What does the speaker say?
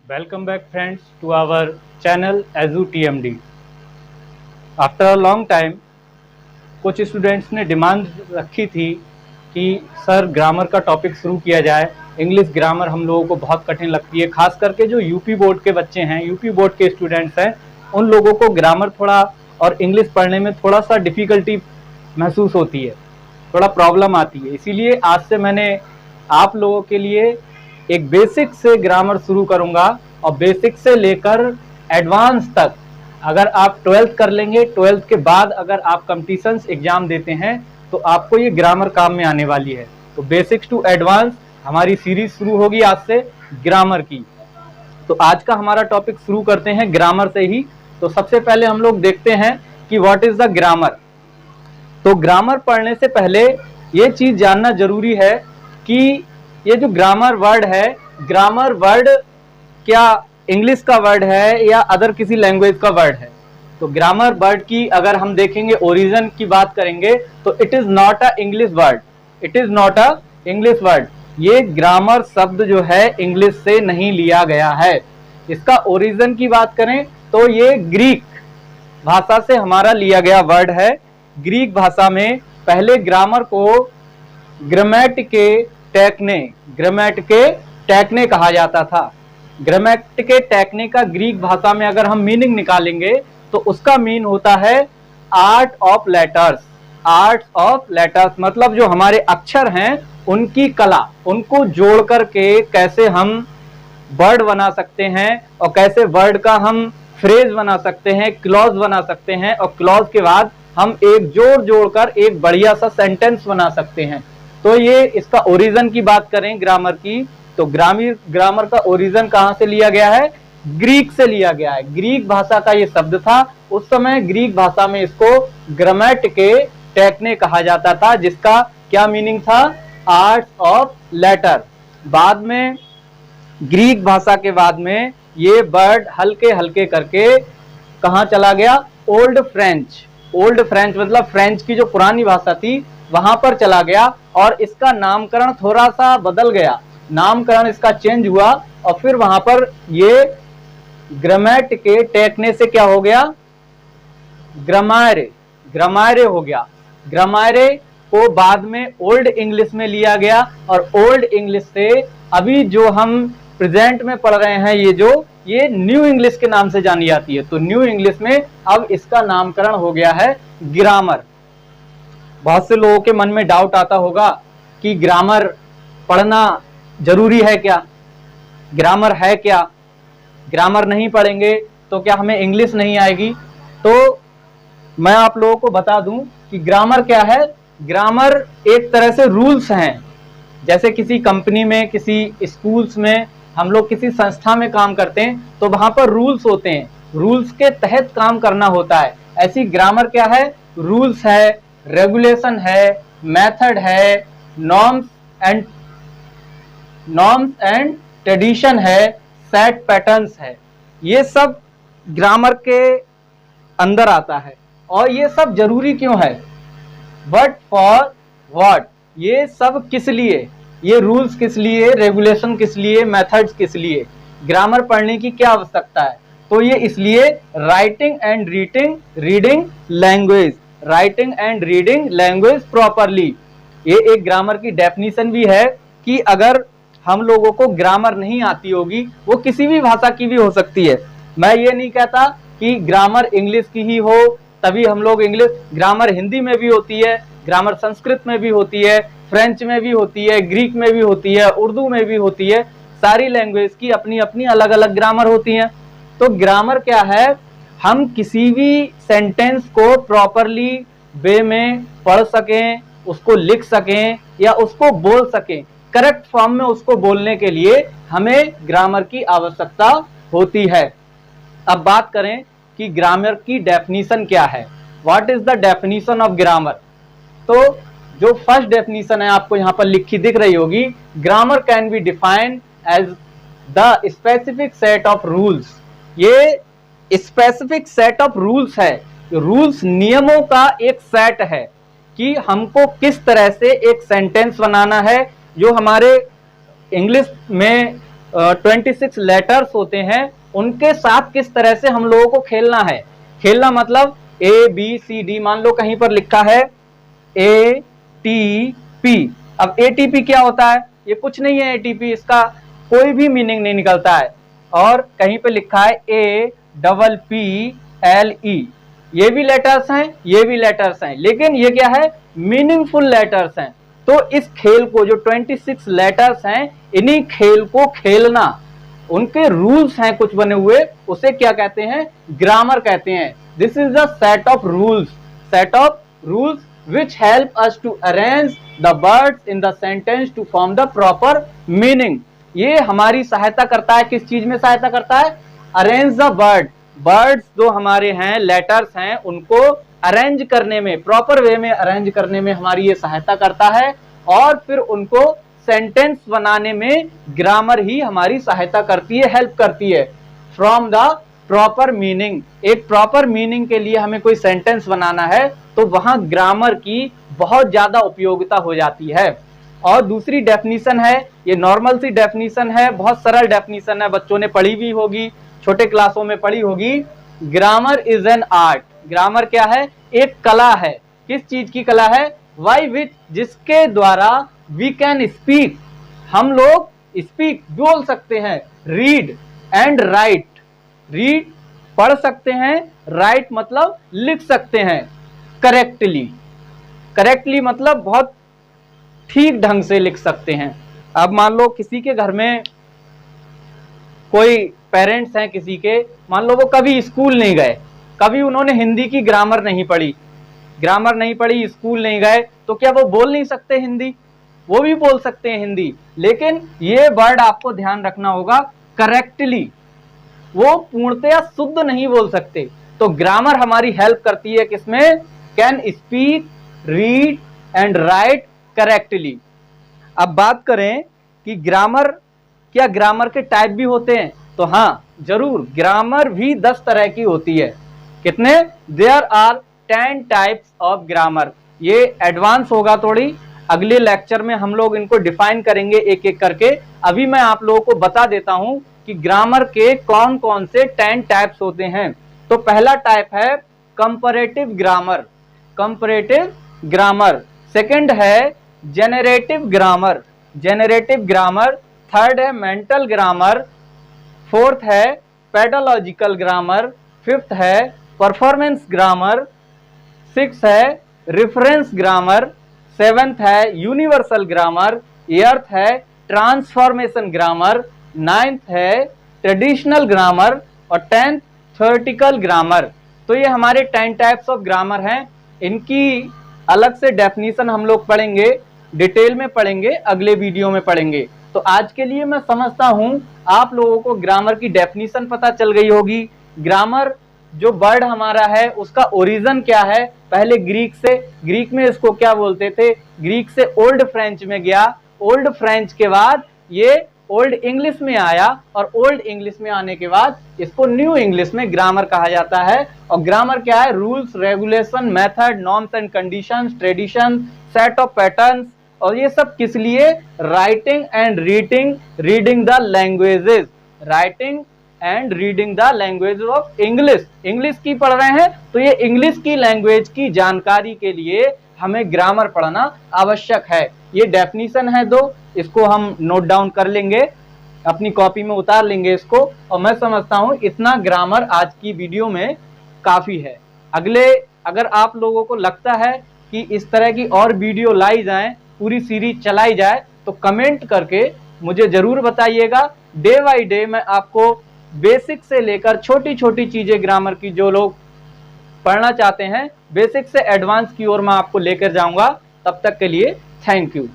Welcome back friends to our channel Azu TMD. After a long time, कुछ students ने demand रखी थी कि सर ग्रामर का टॉपिक शुरू किया जाए। इंग्लिश ग्रामर हम लोगों को बहुत कठिन लगती है, खास करके जो यूपी बोर्ड के बच्चे हैं, यूपी बोर्ड के स्टूडेंट्स हैं, उन लोगों को ग्रामर थोड़ा और इंग्लिश पढ़ने में थोड़ा सा डिफ़िकल्टी महसूस होती है, थोड़ा प्रॉब्लम आती है। इसीलिए आज से मैंने आप लोगों के लिए एक बेसिक से ग्रामर शुरू करूंगा और बेसिक से लेकर एडवांस तक अगर आप 12th कर लेंगे, 12th के बाद अगर आप कॉम्पिटिशन्स एग्जाम देते हैं तो आपको ये ग्रामर काम में आने वाली है। तो बेसिक्स टू एडवांस हमारी सीरीज शुरू होगी आज से ग्रामर की। तो आज का हमारा टॉपिक शुरू करते हैं ग्रामर से ही। तो सबसे पहले हम लोग देखते हैं कि व्हाट इज द ग्रामर। तो ग्रामर पढ़ने से पहले ये चीज जानना जरूरी है कि ये जो ग्रामर वर्ड है, ग्रामर वर्ड क्या इंग्लिश का वर्ड है या अदर किसी लैंग्वेज का वर्ड है। तो ग्रामर वर्ड की अगर हम देखेंगे, ओरिजिन की बात करेंगे, तो it is not a English word, it is not a English word. ये ग्रामर शब्द जो है इंग्लिश से नहीं लिया गया है। इसका ओरिजिन की बात करें तो ये ग्रीक भाषा से हमारा लिया गया वर्ड है। ग्रीक भाषा में पहले ग्रामर को ग्रामेटिके टेक्ने कहा जाता था। ग्रामेटिके टेक्ने का ग्रीक भाषा में अगर हम मीनिंग निकालेंगे तो उसका मीन होता है art of letters. Art of letters मतलब जो हमारे अक्षर हैं उनकी कला, उनको जोड़ करके कैसे हम वर्ड बना सकते हैं और कैसे वर्ड का हम फ्रेज बना सकते हैं, क्लॉज बना सकते हैं, और क्लॉज के बाद हम एक जोड़कर एक बढ़िया सा सेंटेंस बना सकते हैं। तो ये इसका ओरिजिन की बात करें ग्रामर की, तो ग्रामर का ओरिजिन कहां से लिया गया है? ग्रीक से लिया गया है। ग्रीक भाषा का ये शब्द था। उस समय ग्रीक भाषा में इसको ग्रामेटिके टेक्ने कहा जाता था, जिसका क्या मीनिंग था? Art of letter. बाद में ग्रीक भाषा के बाद में ये वर्ड हल्के हल्के करके कहां चला गया? Old French. ओल्ड फ्रेंच मतलब फ्रेंच की जो पुरानी भाषा थी वहां पर चला गया और इसका नामकरण थोड़ा सा बदल गया, नामकरण इसका चेंज हुआ और फिर वहां पर ये ग्रामेटिके टेक्ने से क्या हो गया? ग्रामारे हो गया। ग्रामारे को बाद में ओल्ड इंग्लिश में लिया गया और ओल्ड इंग्लिश से अभी जो हम प्रेजेंट में पढ़ रहे हैं ये न्यू इंग्लिश के नाम से जानी जाती है। तो न्यू इंग्लिश में अब इसका नामकरण हो गया है ग्रामर। बहुत से लोगों के मन में डाउट आता होगा कि ग्रामर पढ़ना जरूरी है क्या? ग्रामर है क्या? ग्रामर नहीं पढ़ेंगे तो क्या हमें इंग्लिश नहीं आएगी? तो मैं आप लोगों को बता दूं कि ग्रामर क्या है। ग्रामर एक तरह से रूल्स हैं। जैसे किसी कंपनी में, किसी स्कूल्स में, हम लोग किसी संस्था में काम करते हैं तो वहां पर रूल्स होते हैं, रूल्स के तहत काम करना होता है। ऐसी ग्रामर क्या है? रूल्स है, रेगुलेशन है, मेथड है, नॉर्म्स एंड ट्रेडिशन है, सेट पैटर्न्स है। ये सब ग्रामर के अंदर आता है। और ये सब जरूरी क्यों है? But for what? ये सब किस लिए? ये रूल्स किस लिए, रेगुलेशन किस लिए, मेथड्स किस लिए? ग्रामर पढ़ने की क्या आवश्यकता है? तो ये इसलिए writing and reading language, writing and reading language properly. ये एक ग्रामर की डेफिनेशन भी है कि अगर हम लोगों को ग्रामर नहीं आती होगी, वो किसी भी भाषा की भी हो सकती है। मैं ये नहीं कहता कि ग्रामर इंग्लिश की ही हो तभी हम लोग इंग्लिश, ग्रामर हिंदी में भी होती है, ग्रामर संस्कृत में भी होती है, फ्रेंच में भी होती है, ग्रीक में भी होती है, उर्दू में भी होती है। सारी लैंग्वेज की अपनी अपनी अलग अलग ग्रामर होती हैं। तो ग्रामर क्या है? हम किसी भी सेंटेंस को प्रॉपरली वे में पढ़ सकें, उसको लिख सकें या उसको बोल सकें, करेक्ट फॉर्म में उसको बोलने के लिए हमें ग्रामर की आवश्यकता होती है। अब बात करें कि ग्रामर की डेफिनेशन क्या है। What is the definition of grammar? तो जो फर्स्ट डेफिनेशन है आपको यहाँ पर लिखी दिख रही होगी, grammar can be defined as the specific set of rules. ये स्पेसिफिक सेट ऑफ रूल्स है, रूल्स नियमों का एक सेट है कि हमको किस तरह से एक सेंटेंस बनाना है जो हमारे इंग्लिश में 26 लेटर्स होते हैं उनके साथ किस तरह से हम लोगों को खेलना है। खेलना मतलब ABCD, मान लो कहीं पर लिखा है ATP। अब ATP क्या होता है? ये कुछ नहीं है ATP, इसका कोई भी मीनिंग नहीं निकलता है। और कहीं पे लिखा है APPLE, ये भी लेटर्स हैं, ये भी लेटर्स हैं, लेकिन ये क्या है? मीनिंगफुल लेटर्स हैं। तो इस खेल को, जो 26 लेटर्स हैं, इन्हीं खेल को खेलना, उनके रूल्स हैं कुछ बने हुए, उसे क्या कहते हैं? ग्रामर कहते हैं। This is the set of rules which help us to arrange the words in the sentence to form the proper meaning। ये हमारी सहायता करता है, किस चीज में सहायता करता है? अरेंज द वर्ड्स जो हमारे हैं, लेटर्स हैं, उनको अरेंज करने में, प्रॉपर वे में अरेंज करने में हमारी ये सहायता करता है। और फिर उनको सेंटेंस बनाने में ग्रामर ही हमारी सहायता करती है, हेल्प करती है। फ्रॉम द प्रॉपर मीनिंग, एक प्रॉपर मीनिंग के लिए हमें कोई सेंटेंस बनाना है तो वहां ग्रामर की बहुत ज्यादा उपयोगिता हो जाती है। और दूसरी डेफिनीशन है, ये नॉर्मल सी डेफिनीशन है, बहुत सरल डेफिनीशन है, बच्चों ने पढ़ी भी होगी, छोटे क्लासों में पढ़ी होगी। Grammar is an art. Grammar क्या है? एक कला है। किस चीज की कला है? बाय विच, जिसके द्वारा वी कैन स्पीक, हम लोग स्पीक बोल सकते हैं, रीड एंड राइट, रीड पढ़ सकते हैं, राइट मतलब लिख सकते हैं करेक्टली मतलब बहुत ठीक ढंग से लिख सकते हैं। अब मान लो किसी के घर में कोई पेरेंट्स हैं, किसी के, मान लो वो कभी स्कूल नहीं गए, कभी उन्होंने हिंदी की ग्रामर नहीं पढ़ी, स्कूल नहीं गए, तो क्या वो बोल नहीं सकते हिंदी? वो भी बोल सकते हैं हिंदी, लेकिन ये वर्ड आपको ध्यान रखना होगा, करेक्टली, वो पूर्णतया शुद्ध नहीं बोल सकते। तो ग्रामर हमारी हेल्प करती है किसमें? Can speak, read and right correctly. अब बात करें कि ग्रामर, क्या ग्रामर के टाइप भी होते हैं? तो हाँ जरूर, ग्रामर भी 10 तरह की होती है। कितने? There are 10 types of grammar. ये एडवांस होगा थोड़ी, अगले लेक्चर में हम लोग इनको डिफाइन करेंगे एक एक करके। अभी मैं आप लोगों को बता देता हूं कि ग्रामर के कौन कौन से 10 टाइप्स होते हैं। तो पहला टाइप है कंपैरेटिव ग्रामर, सेकंड है जेनरेटिव ग्रामर, थर्ड है मेंटल ग्रामर, फोर्थ है पेडोलॉजिकल ग्रामर, फिफ्थ है परफॉर्मेंस ग्रामर, सिक्स है रेफरेंस ग्रामर, सेवेंथ है यूनिवर्सल ग्रामर, एट्थ है ट्रांसफॉर्मेशन ग्रामर, नाइन्थ है ट्रेडिशनल ग्रामर और 10th थ्योरेटिकल ग्रामर। तो ये हमारे 10 टाइप्स ऑफ ग्रामर हैं। इनकी अलग से डेफिनेशन हम लोग पढ़ेंगे, डिटेल में पढ़ेंगे, अगले वीडियो में पढ़ेंगे। तो आज के लिए मैं समझता हूं आप लोगों को ग्रामर की डेफिनेशन पता चल गई होगी। ग्रामर जो वर्ड हमारा है उसका ओरिजिन क्या है? पहले ग्रीक में इसको क्या बोलते थे? ग्रीक से ओल्ड फ्रेंच में गया, ओल्ड फ्रेंच के बाद ये ओल्ड इंग्लिश में आया और ओल्ड इंग्लिश में आने के बाद इसको न्यू इंग्लिश में ग्रामर कहा जाता है। और ग्रामर क्या है? Rules, regulation, method, norms and conditions, tradition, set of patterns. और ये सब किस लिए? Writing and reading the languages, writing and reading the language of English की पढ़ रहे हैं तो ये इंग्लिश की लैंग्वेज की जानकारी के लिए हमें ग्रामर पढ़ना आवश्यक है। ये डेफिनेशन है दो, इसको हम नोट डाउन कर लेंगे, अपनी कॉपी में उतार लेंगे इसको। और मैं समझता हूं इतना ग्रामर आज की वीडियो में काफी है। अगर आप लोगों को लगता है कि इस तरह की और वीडियो लाई जाए, पूरी सीरीज चलाई जाए, तो कमेंट करके मुझे जरूर बताइएगा। डे बाय डे मैं आपको बेसिक से लेकर छोटी छोटी चीजें ग्रामर की, जो लोग पढ़ना चाहते हैं, बेसिक से एडवांस की ओर मैं आपको लेकर जाऊंगा। तब तक के लिए थैंक यू।